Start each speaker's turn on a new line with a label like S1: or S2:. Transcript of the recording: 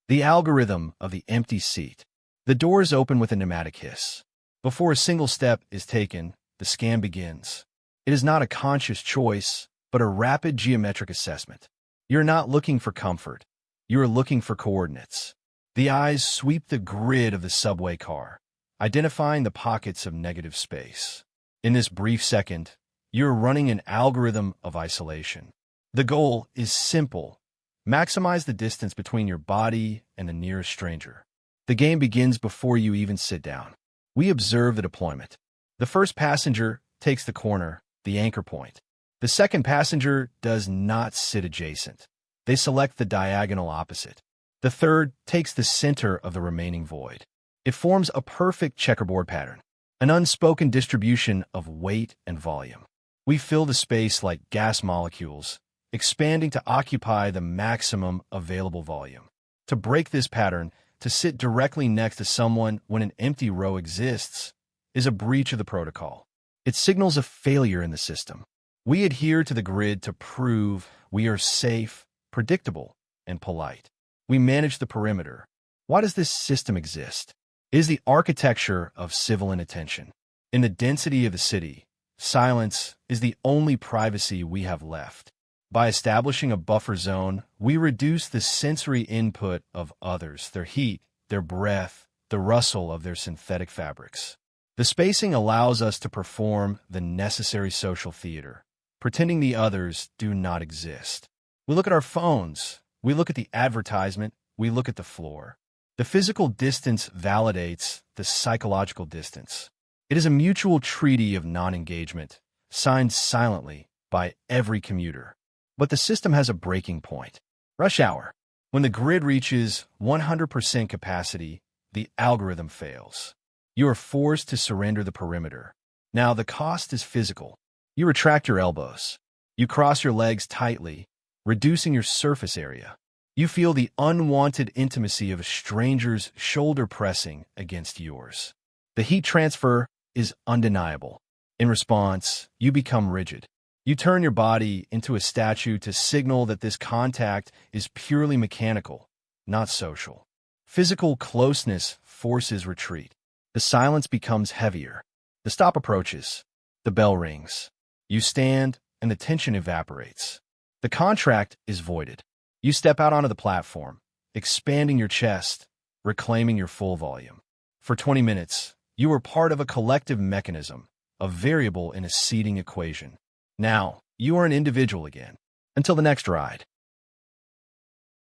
S1: The algorithm of the empty seat. The doors open with a pneumatic hiss. Before a single step is taken, the scan begins. It is not a conscious choice, but a rapid geometric assessment. You're not looking for comfort. You are looking for coordinates. The eyes sweep the grid of the subway car, identifying the pockets of negative space. In this brief second, you're running an algorithm of isolation. The goal is simple. Maximize the distance between your body and the nearest stranger. The game begins before you even sit down. We observe the deployment. The first passenger takes the corner, the anchor point. The second passenger does not sit adjacent. They select the diagonal opposite. The third takes the center of the remaining void. It forms a perfect checkerboard pattern, an unspoken distribution of weight and volume. We fill the space like gas molecules, expanding to occupy the maximum available volume. To break this pattern, to sit directly next to someone when an empty row exists, is a breach of the protocol. It signals a failure in the system. We adhere to the grid to prove we are safe, predictable, and polite. We manage the perimeter. Why does this system exist? It is the architecture of civil inattention. In the density of the city, silence is the only privacy we have left. By establishing a buffer zone, we reduce the sensory input of others, their heat, their breath, the rustle of their synthetic fabrics. The spacing allows us to perform the necessary social theater, pretending the others do not exist. We look at our phones, we look at the advertisement, we look at the floor. The physical distance validates the psychological distance. It is a mutual treaty of non-engagement, signed silently by every commuter. But the system has a breaking point. Rush hour. When the grid reaches 100% capacity, the algorithm fails. You are forced to surrender the perimeter. Now, the cost is physical. You retract your elbows. You cross your legs tightly, reducing your surface area. You feel the unwanted intimacy of a stranger's shoulder pressing against yours. The heat transfer is undeniable. In response, you become rigid. You turn your body into a statue to signal that this contact is purely mechanical, not social. Physical closeness forces retreat. The silence becomes heavier. The stop approaches. The bell rings. You stand, and the tension evaporates. The contract is voided. You step out onto the platform, expanding your chest, reclaiming your full volume. For 20 minutes, you are part of a collective mechanism, a variable in a seating equation. Now, you are an individual again. Until the next ride.